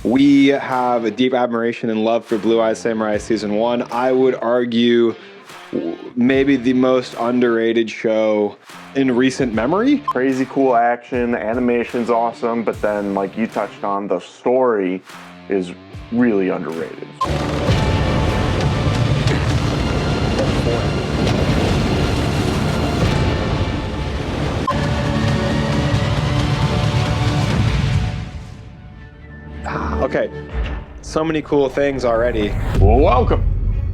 We have a deep admiration and love for Blue Eye Samurai Season 1. I would argue maybe the most underrated show in recent memory. Crazy cool action, the animation's awesome, but then like you touched on, the story is really underrated. Okay, so many cool things already. Welcome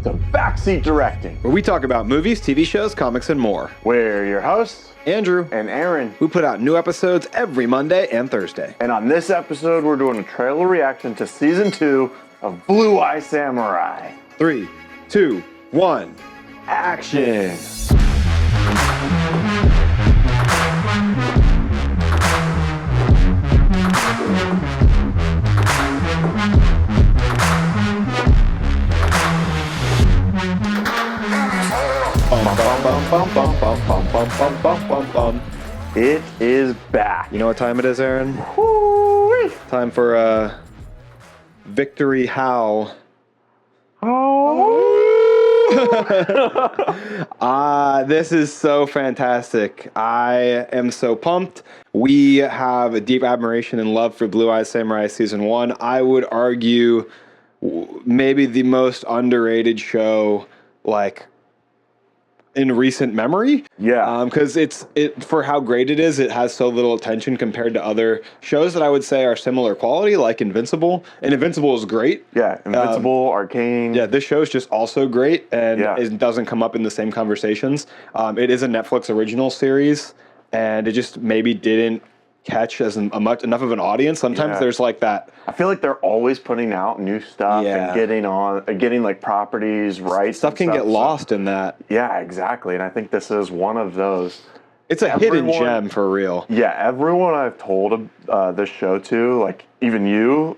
to Backseat Directing, Where we talk about movies, TV shows, comics, and more. we're your hosts, Andrew, and Aaron. we put out new episodes every Monday and Thursday. And on this episode, we're doing a trailer reaction to Season 2 of Blue Eye Samurai. 3, 2, 1. Action! It is back. You know what time it is, Aaron? Woo-wee. Time for Victory Howl. This is so fantastic. I am so pumped. We have a deep admiration and love for Blue Eye Samurai Season 1. I would argue maybe the most underrated show, like, in recent memory. Yeah. Because it for how great it is, it has so little attention compared to other shows that I would say are similar quality, like Invincible. And Invincible is great. Yeah, Invincible, Arcane. Yeah, this show is just also great, and Yeah. it doesn't come up in the same conversations. It is a Netflix original series, and it just maybe didn't catch as enough of an audience. Sometimes Yeah. there's like that. I feel like they're always putting out new stuff Yeah. and getting like properties, rights. Stuff and can get so- lost in that. Yeah, exactly. And I think this is one of those. It's a hidden Everyone- gem for real. Yeah, everyone I've told this show to, like even you,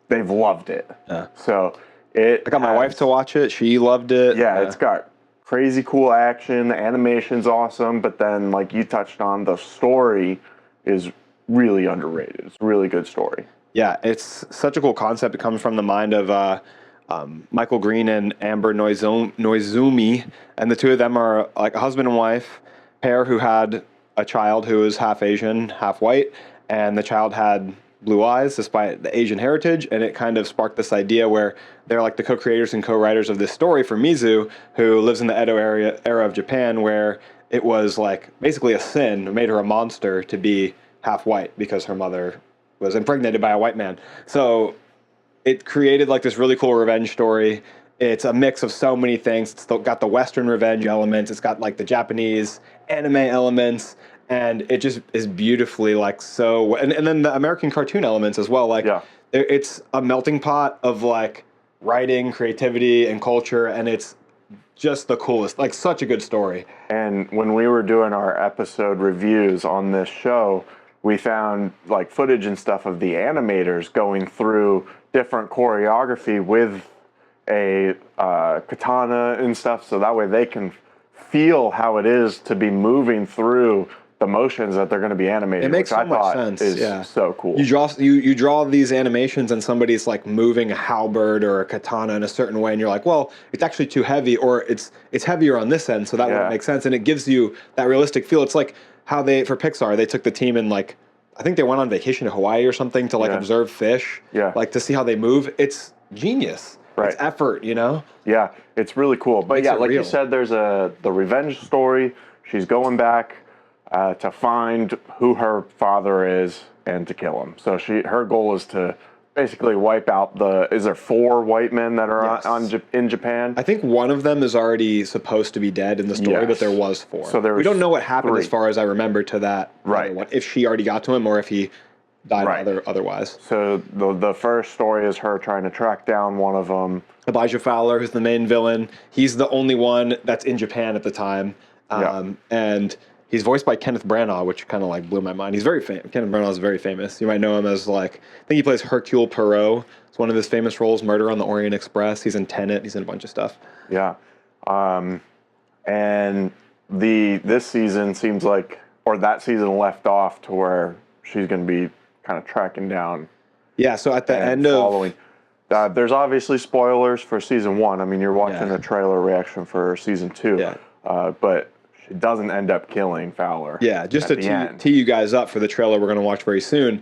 they've loved it. Yeah. So it. I got my wife to watch it. She loved it. Yeah, it's got crazy cool action. The animation's awesome, but then like you touched on, the story is really underrated. It's a really good story. Yeah, it's such a cool concept. It comes from the mind of Michael Green and Amber Noizumi, and the two of them are like a husband and wife pair who had a child who was half Asian, half white, and the child had blue eyes despite the Asian heritage, and it kind of sparked this idea where they're like the co-creators and co-writers of this story for Mizu, who lives in the Edo era of Japan, where it was like basically a sin, it made her a monster to be half white because her mother was impregnated by a white man. So it created like this really cool revenge story. It's a mix of so many things. It's got the Western revenge elements. It's got like the Japanese anime elements, and it just is beautifully like so. And then the American cartoon elements as well. Like it's a melting pot of like writing, creativity, and culture, and it's just the coolest. Like such a good story. And when we were doing our episode reviews on this show, we found like footage and stuff of the animators going through different choreography with a katana and stuff, so that way they can feel how it is to be moving through the motions that they're going to be animating. It makes which so I much thought sense. is so cool. You draw these animations and somebody's like moving a halberd or a katana in a certain way, and you're like, well, it's actually too heavy, or it's heavier on this end, so that wouldn't make sense. And it gives you that realistic feel. It's like how for Pixar, they took the team and like, I think they went on vacation to Hawaii or something to like observe fish, like to see how they move. It's genius. Right. It's effort, you know? Yeah, it's really cool. But Makes yeah, it like real. you said, there's the revenge story. She's going back to find who her father is and to kill him. So her goal is to basically wipe out is there 4 white men that are in Japan? I think one of them is already supposed to be dead in the story, but there was 4. So we don't know what happened 3. as far as I remember to that other one, if she already got to him or if he died otherwise. So the first story is her trying to track down one of them. Elijah Fowler, who's the main villain. He's the only one that's in Japan at the time. And he's voiced by Kenneth Branagh, which kind of like blew my mind. He's very famous. Kenneth Branagh is very famous. You might know him as like, I think he plays Hercule Poirot. It's one of his famous roles, Murder on the Orient Express. He's in Tenet. He's in a bunch of stuff. Yeah. And this season seems like, or that season left off to where she's going to be kind of tracking down Yeah, so at the and end following. There's obviously spoilers for season 1. I mean, you're watching Yeah. a trailer reaction for season 2, Yeah. but she doesn't end up killing Fowler. Yeah, just at to the end. tee you guys up for the trailer we're going to watch very soon.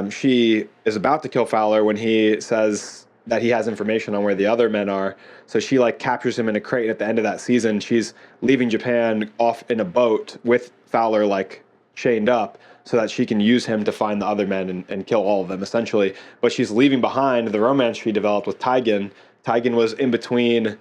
She is about to kill Fowler when he says that he has information on where the other men are. So she like captures him in a crate. And at the end of that season, she's leaving Japan off in a boat with Fowler like chained up so that she can use him to find the other men and kill all of them essentially. But she's leaving behind the romance she developed with Taigen. Taigen was in between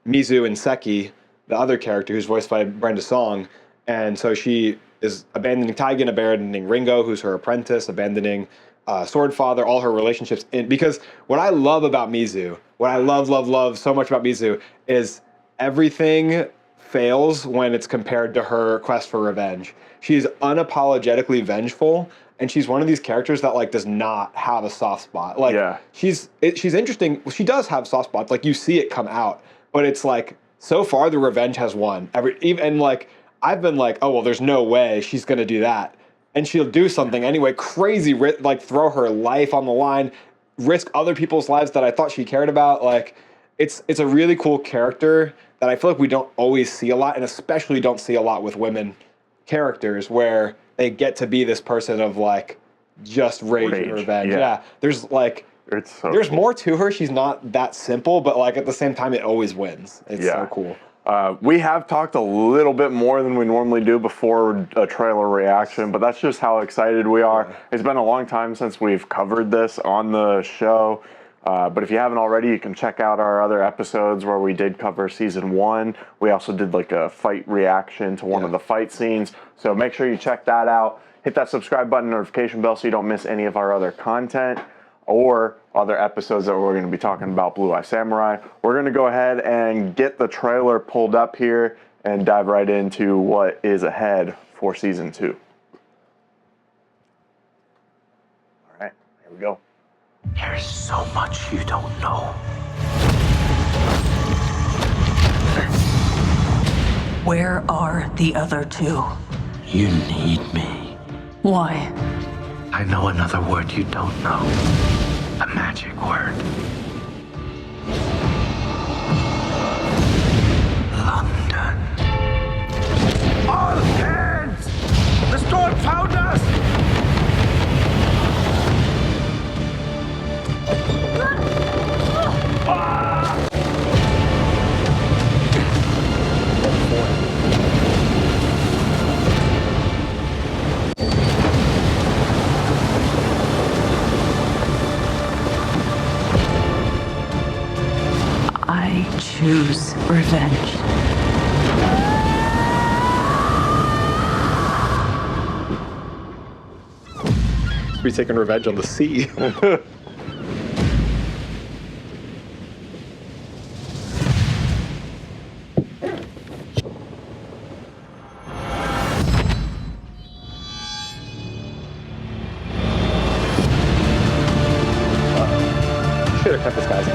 Mizu and Seki, the other character who's voiced by Brenda Song. And so she is abandoning Taigen, abandoning Ringo, who's her apprentice, abandoning Swordfather, all her relationships. Because what I love about Mizu, what I love so much about Mizu is everything fails when it's compared to her quest for revenge. She's unapologetically vengeful, and she's one of these characters that like does not have a soft spot. Like she's interesting. She does have soft spots. Like you see it come out, but it's like so far the revenge has won. Even like I've been like, oh well, there's no way she's gonna do that, and she'll do something anyway, crazy, like throw her life on the line, risk other people's lives that I thought she cared about. Like it's a really cool character that I feel like we don't always see a lot, and especially don't see a lot with women characters where they get to be this person of like just rage and revenge. Yeah. There's like there's more to her. She's not that simple, but like at the same time it always wins. It's so cool. We have talked a little bit more than we normally do before a trailer reaction, but that's just how excited we are. It's been a long time since we've covered this on the show. But if you haven't already, you can check out our other episodes where we did cover season 1. We also did like a fight reaction to one of the fight scenes. So make sure you check that out. Hit that subscribe button, notification bell, so you don't miss any of our other content or other episodes that we're going to be talking about Blue Eye Samurai. We're going to go ahead and get the trailer pulled up here and dive right into what is ahead for season 2. All right, here we go. There's so much you don't know. Where are the other two? You need me. Why? I know another word you don't know. A magic word. London. All hands! The storm found us! I choose revenge. We're taking revenge on the sea. Should have cut this guy's.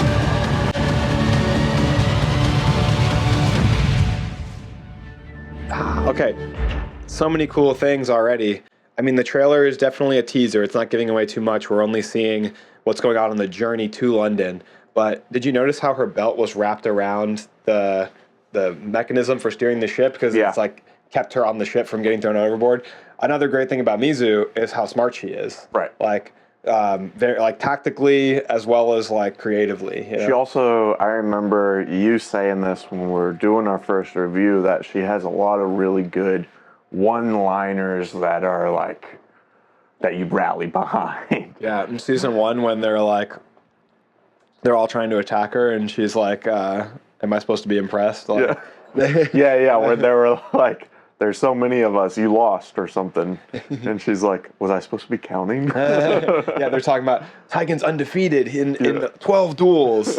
Okay, so many cool things already. I mean, the trailer is definitely a teaser. It's not giving away too much. We're only seeing what's going on the journey to London. But did you notice how her belt was wrapped around the mechanism for steering the ship? Because it's like kept her on the ship from getting thrown overboard. Another great thing about Mizu is how smart she is. Right. Like, very like tactically as well as like creatively. You know? She also, I remember you saying this when we were doing our first review, that she has a lot of really good one-liners that are like, that you rally behind. Yeah, in season 1 when they're all trying to attack her and she's like, am I supposed to be impressed? Like, where they were like, there's so many of us, you lost or something. And she's like, was I supposed to be counting? Yeah, they're talking about Taigen's undefeated in the 12 duels.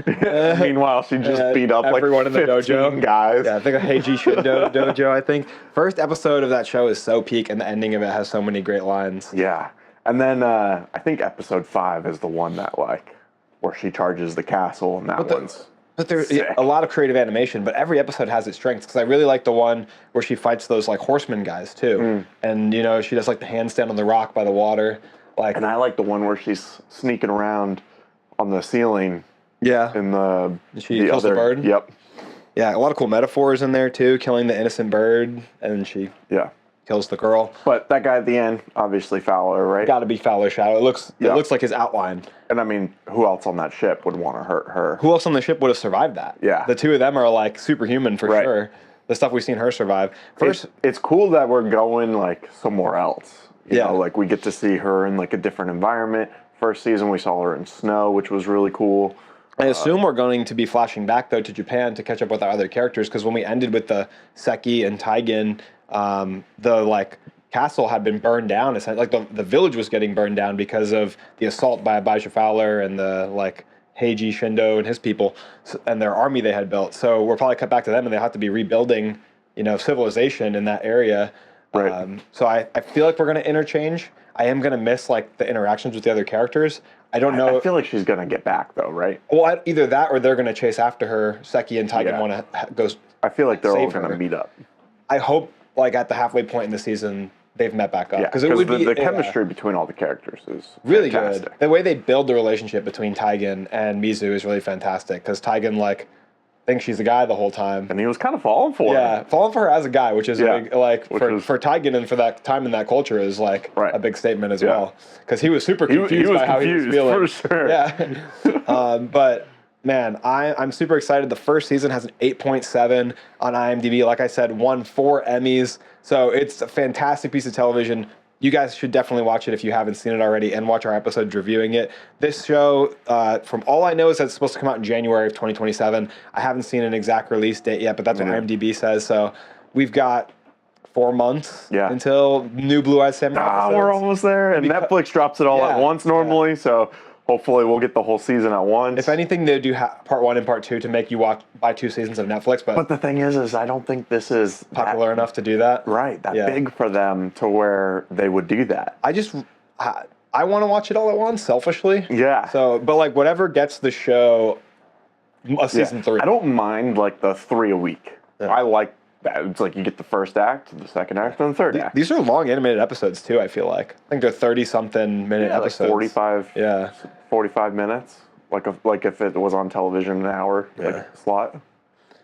Meanwhile, she just beat up everyone like in the dojo guys. Yeah, I think a Heiji Shindo dojo, I think. First episode of that show is so peak, and the ending of it has so many great lines. Yeah. And then I think episode 5 is the one that like, where she charges the castle, and that one's... But there's a lot of creative animation, but every episode has its strengths, because I really like the one where she fights those like horseman guys too. And you know, she does like the handstand on the rock by the water. Like, And I like the one where she's sneaking around on the ceiling yeah, in the she kills the bird? Yep. yeah, a lot of cool metaphors in there too. Killing the innocent bird, and she Yeah. kills the girl. But that guy at the end, obviously Fowler, right? Got to be Fowler's shadow. It looks like his outline. And I mean, who else on that ship would want to hurt her? Who else on the ship would have survived that? Yeah. The two of them are like superhuman for Right. sure. The stuff we've seen her survive. First, It's cool that we're going like somewhere else. You Yeah. know, like we get to see her in like a different environment. First season we saw her in snow, which was really cool. I assume we're going to be flashing back though to Japan to catch up with our other characters, because when we ended with the Seki and Taigen, the like castle had been burned down. Like the village was getting burned down because of the assault by Abijah Fowler and the like Heiji Shindo and his people and their army they had built. So we're probably cut back to them, and they have to be rebuilding, civilization in that area. Right. So I feel like we're going to interchange. I am going to miss like the interactions with the other characters. I don't know. I feel like she's gonna get back though, right? Well, either that or they're going to chase after her. Seki and Taigen Yeah. want to go. I feel like they're all Save gonna her. meet up. I hope like at the halfway point in the season they've met back up, Yeah, because it would be the chemistry between all the characters is really fantastic. good. The way they build the relationship between Taigen and Mizu is really fantastic, because Taigen like thinks she's the guy the whole time. And he was kind of falling for her. Yeah, falling for her as a guy, which is Yeah, big, like which for, was- for Taigen and for that time in that culture is like Right. a big statement as Yeah. well, because he was super confused was by how he was confused, feeling. for sure. Yeah, but man, I'm super excited. The first season has an 8.7 on IMDb. Like I said, won 4 Emmys, so it's a fantastic piece of television. You guys should definitely watch it if you haven't seen it already, and watch our episodes reviewing it. This show, from all I know, is that it's supposed to come out in January of 2027. I haven't seen an exact release date yet, but that's what IMDb says. So we've got 4 months until new Blue Eyed Samurai episodes. We're almost there. And Netflix drops it all Yeah, at once normally, so hopefully we'll get the whole season at once. If anything, they do part 1 and part 2 to make you buy 2 seasons of Netflix, But the thing is I don't think this is popular enough to do that. that Yeah. big for them to where they would do that. I want to watch it all at once, selfishly. Yeah. So, but like whatever gets the show a season 3. I don't mind like the 3 a week. I like that. It's like you get the first act, the second act, and the third act. These are long animated episodes too, I feel like. I think they're 30-something minute like episodes. 45 minutes. Like if it was on television, an hour like slot,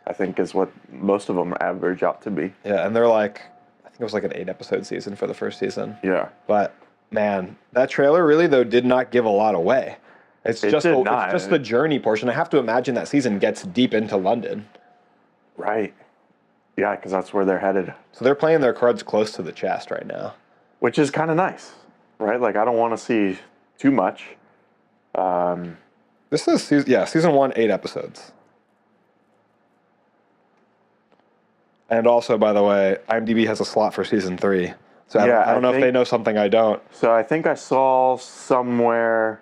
I think is what most of them average out to be. Yeah, and they're like, I think it was like an 8-episode season for the first season. Yeah. But man, that trailer really though did not give a lot away. It's just the journey portion. I have to imagine that season gets deep into London. Right. Yeah, because that's where they're headed. So they're playing their cards close to the chest right now. Which is kind of nice, right? Like, I don't want to see too much. This is season 1, 8 episodes. And also, by the way, IMDb has a slot for season 3. So I don't know if they know something I don't. So I think I saw somewhere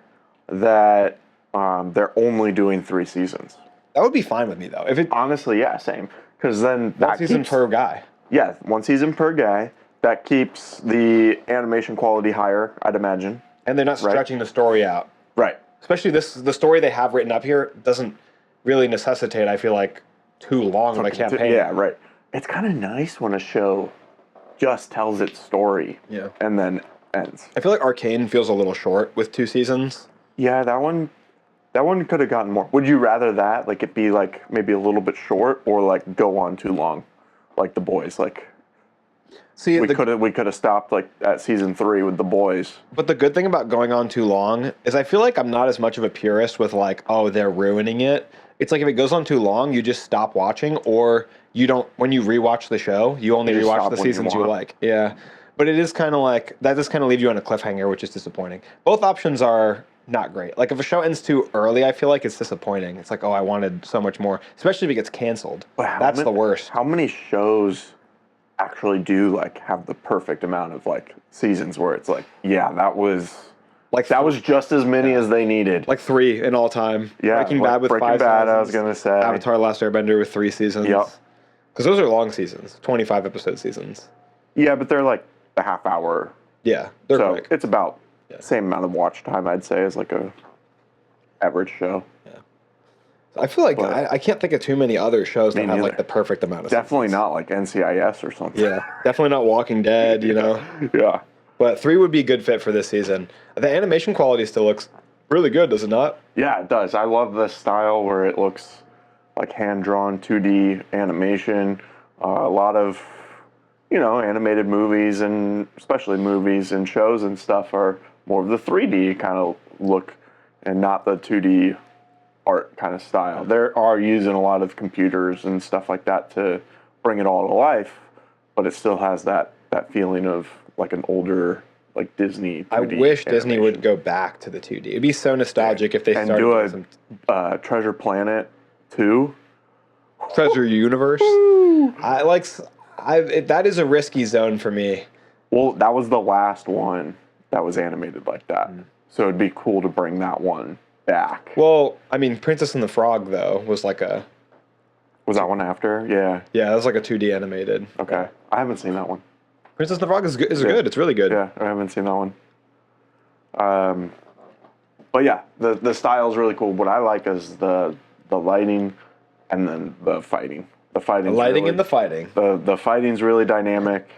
that they're only doing 3 seasons. That would be fine with me though. If it Honestly, yeah, same. Because then one season per guy. Yeah, 1 season per guy. That keeps the animation quality higher, I'd imagine. And they're not stretching the story out. Right. Especially the story they have written up here doesn't really necessitate, I feel like, too long of a campaign. Yeah, right. It's kind of nice when a show just tells its story and then ends. I feel like Arcane feels a little short with 2 seasons. Yeah, that one could have gotten more. Would you rather that, like, it be like maybe a little bit short, or like go on too long, like The Boys? Like, See, we could have stopped like at season 3 with The Boys. But the good thing about going on too long is I feel like I'm not as much of a purist with like, oh, they're ruining it. It's like if it goes on too long, you just stop watching, or you don't. When you rewatch the show, you only You just rewatch stop the when you seasons you want. like. Yeah, but it is kind of like that. Just kind of leaves you on a cliffhanger, which is disappointing. Both options are not great. Like if a show ends too early, I feel like it's disappointing. It's like, oh, I wanted so much more, especially if it gets canceled. But That's the worst. How many shows actually do like have the perfect amount of like seasons where it's like, yeah, that was just as many as they needed. Like 3 in all time. Yeah, Breaking like Bad with Breaking 5 Bad, seasons. I was gonna say. Avatar: Last Airbender with 3 seasons. Yep. Because those are long seasons, 25 episode seasons. Yeah, but they're like a half hour. Yeah, they're So quick. it's about the same amount of watch time, I'd say, as like a average show. I feel like But- I can't think of too many other shows that have neither. like the perfect amount of Definitely seasons. not like NCIS or something. Yeah, definitely not Walking Dead, you know. Yeah. But 3 would be a good fit for this season. The animation quality still looks really good, does it not? Yeah, it does. I love the style where it looks like hand-drawn 2D animation. A lot of, animated movies and especially movies and shows and stuff are more of the 3D kind of look and not the 2D art kind of style. They are using a lot of computers and stuff like that to bring it all to life, but it still has that feeling of like an older like Disney 2D I wish Disney animation. would go back to the 2D. It'd be so nostalgic if they And started do doing some a Treasure Planet 2. Treasure Universe. That is a risky zone for me. Well, that was the last one that was animated like that. So it'd be cool to bring that one back. Well, I mean, Princess and the Frog though was like a Was that one after? Yeah. that was like a 2D animated. Okay. I haven't seen that one. Princess and the Frog is good. Good. It's really good. Yeah, I haven't seen that one. But yeah, the style is really cool. What I like is the lighting and then the fighting. The fighting. The lighting and the fighting. The fighting's really dynamic.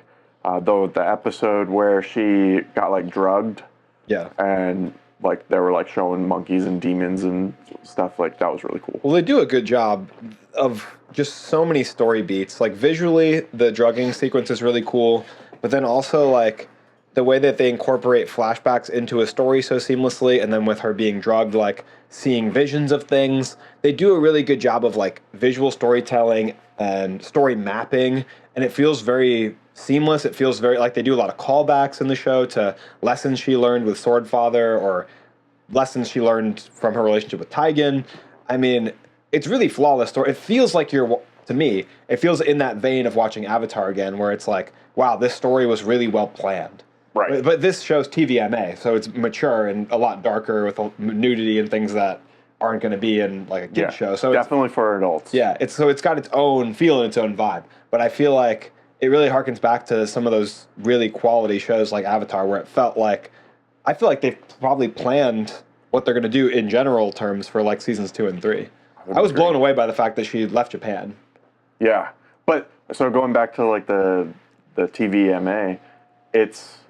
Though the episode where she got like drugged Yeah. and like they were like showing monkeys and demons and stuff, like that was really cool. Well, they do a good job of just so many story beats. Like visually, the drugging sequence is really cool, but then also like the way that they incorporate flashbacks into a story so seamlessly, and then with her being drugged, like seeing visions of things. They do a really good job of like visual storytelling and story mapping, and it feels very seamless. It feels very like they do a lot of callbacks in the show to lessons she learned with Swordfather or lessons she learned from her relationship with Taigen. I mean, it's really flawless story. It feels like to me, it feels in that vein of watching Avatar again, where it's like, wow, this story was really well planned. Right. But this show's TVMA, so it's mature and a lot darker with nudity and things that aren't going to be in like a kid show. So definitely for adults. it's got its own feel and its own vibe. But I feel like it really harkens back to some of those really quality shows like Avatar, where it felt like I feel like they've probably planned what they're going to do in general terms for like seasons 2 and 3. I was blown away by the fact that she left Japan. Yeah, but so going back to like the TVMA, it's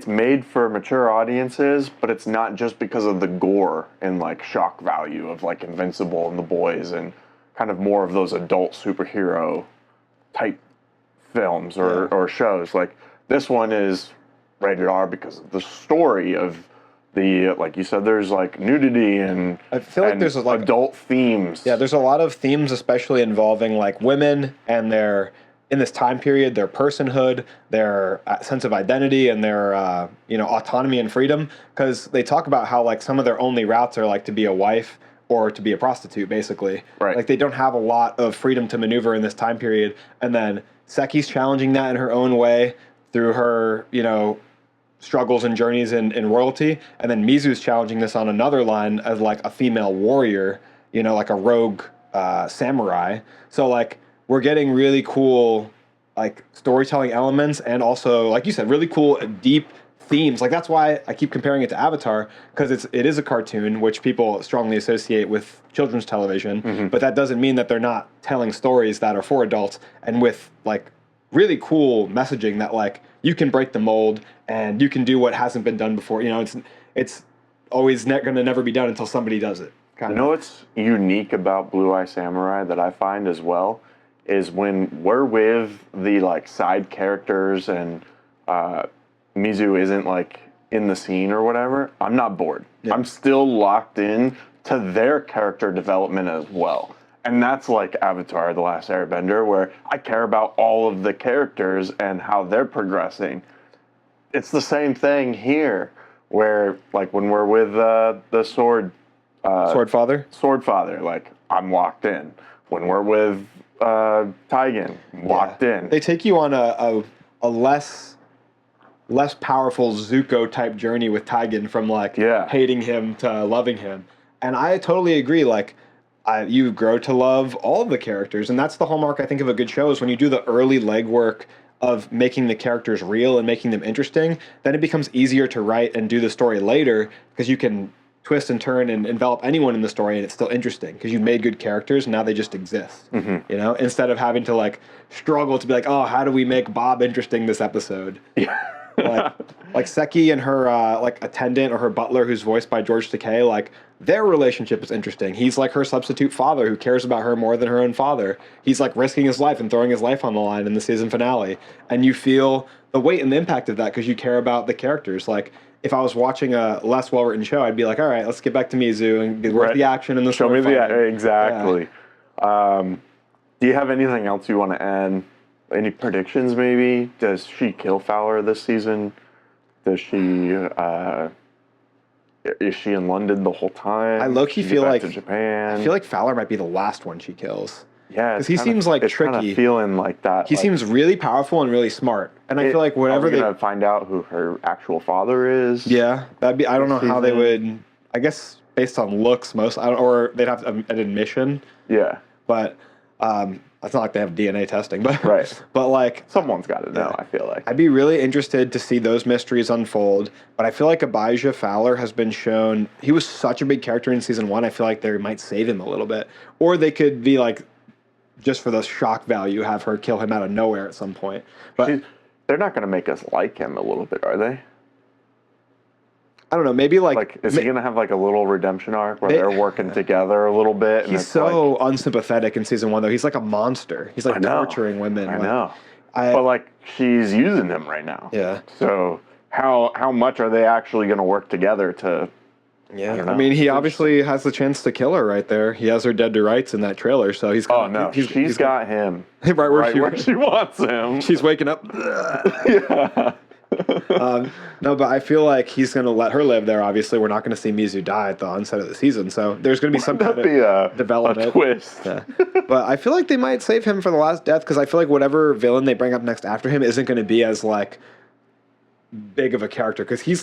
made for mature audiences, but it's not just because of the gore and like shock value of like Invincible and The Boys and kind of more of those adult superhero type films or shows. Like this one is rated R because of the story of the, like you said, there's like nudity and I feel like there's like adult themes. Yeah, there's a lot of themes, especially involving like women and their in this time period, their personhood, their sense of identity, and their autonomy and freedom. Because they talk about how like some of their only routes are like to be a wife or to be a prostitute, basically. Right. Like they don't have a lot of freedom to maneuver in this time period. And then Seki's challenging that in her own way through her, struggles and journeys in royalty. And then Mizu's challenging this on another line as like a female warrior, like a rogue samurai. So like we're getting really cool like storytelling elements and also, like you said, really cool deep themes. Like that's why I keep comparing it to Avatar, because it is a cartoon, which people strongly associate with children's television, but that doesn't mean that they're not telling stories that are for adults and with like really cool messaging that like you can break the mold and you can do what hasn't been done before. It's always going to never be done until somebody does it. You know what's unique about Blue Eye Samurai that I find as well is when we're with the like side characters and Mizu isn't like in the scene or whatever, I'm not bored. Yeah. I'm still locked in to their character development as well. And that's like Avatar, The Last Airbender, where I care about all of the characters and how they're progressing. It's the same thing here, where like when we're with the Swordfather, like I'm locked in. When we're with Taigen, locked in. They take you on a less powerful Zuko type journey with Taigen from like hating him to loving him. And I totally agree. Like you grow to love all of the characters, and that's the hallmark I think of a good show is when you do the early legwork of making the characters real and making them interesting. Then it becomes easier to write and do the story later because you can twist and turn and envelop anyone in the story and it's still interesting because you made good characters and now they just exist, instead of having to like struggle to be like, oh, how do we make Bob interesting this episode? like Seki and her like attendant or her butler, who's voiced by George Takei, like their relationship is interesting. He's like her substitute father who cares about her more than her own father. He's like risking his life and throwing his life on the line in the season finale, and you feel the weight and the impact of that because you care about the characters. Like if I was watching a less well-written show, I'd be like, all right, let's get back to Mizu and get the action and the show me sword fighting. exactly. Yeah. Do you have anything else you want to add? Any predictions, maybe? Does she kill Fowler this season? Does she? Is she in London the whole time? I low-key feel like to Japan. I feel like Fowler might be the last one she kills. Yeah, because he seems like it's tricky. Kinda feeling like that. He seems really powerful and really smart, and I feel like whatever they're gonna find out who her actual father is. Yeah, that'd be. I don't know how they would. I guess based on looks, or they'd have an admission. Yeah, but it's not like they have DNA testing, but right. But like someone's got to know. Yeah. I feel like I'd be really interested to see those mysteries unfold. But I feel like Abijah Fowler has been shown. He was such a big character in season 1. I feel like they might save him a little bit, or they could be like, just for the shock value, have her kill him out of nowhere at some point. But they're not going to make us like him a little bit, are they? I don't know. Maybe like is he gonna have like a little redemption arc where they're working together a little bit? And he's so unsympathetic in season 1, though. He's like a monster. He's like torturing women. I know. But like she's using him right now. Yeah. So how much are they actually gonna work together to? Yeah. I mean, he obviously has the chance to kill her right there. He has her dead to rights in that trailer, so he's. Oh no, she's got him right where she wants him. She's waking up. Yeah. No, but I feel like he's going to let her live there. Obviously, we're not going to see Mizu die at the onset of the season, so there's going to be some kind of development. A twist. Yeah. But I feel like they might save him for the last death because I feel like whatever villain they bring up next after him isn't going to be as like big of a character because he's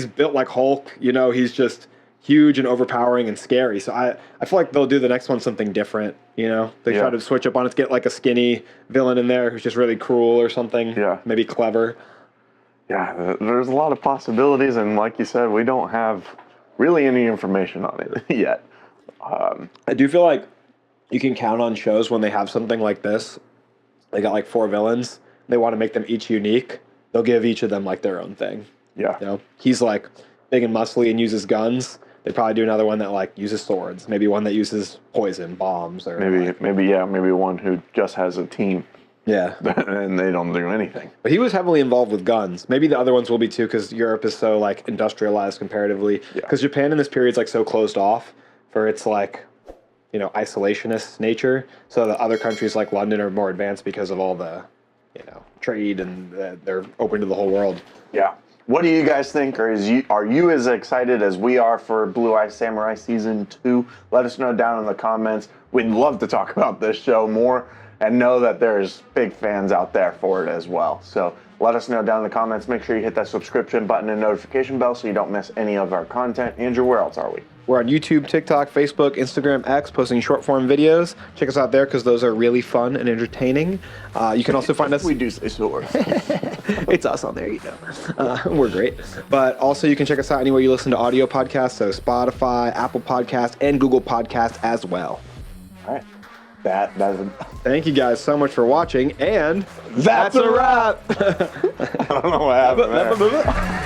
built like Hulk. You know, he's just huge and overpowering and scary. So I feel like they'll do the next one something different. You know, they try to switch up on it, get like a skinny villain in there who's just really cruel or something. Yeah, maybe clever. Yeah, there's a lot of possibilities, and like you said, we don't have really any information on it yet. I do feel like you can count on shows when they have something like this. They got like 4 villains. They want to make them each unique. They'll give each of them like their own thing. Yeah. You know, he's like big and muscly and uses guns. They probably do another one that like uses swords. Maybe one that uses poison, bombs, or maybe one who just has a team. Yeah. And they don't do anything. But he was heavily involved with guns. Maybe the other ones will be too, because Europe is so like industrialized comparatively. Because Japan in this period is like so closed off for its like, you know, isolationist nature. So the other countries like London are more advanced because of all the, you know, trade and they're open to the whole world. Yeah. What do you guys think? Or are you as excited as we are for Blue Eye Samurai Season 2? Let us know down in the comments. We'd love to talk about this show more. And know that there's big fans out there for it as well. So let us know down in the comments. Make sure you hit that subscription button and notification bell so you don't miss any of our content. Andrew, where else are we? We're on YouTube, TikTok, Facebook, Instagram, X, posting short form videos. Check us out there because those are really fun and entertaining. You can also find us. We do say so. It's us on there, you know. We're great. But also you can check us out anywhere you listen to audio podcasts. So Spotify, Apple Podcasts, and Google Podcasts as well. All right. Thank you guys so much for watching, and that's a wrap. I don't know what happened there.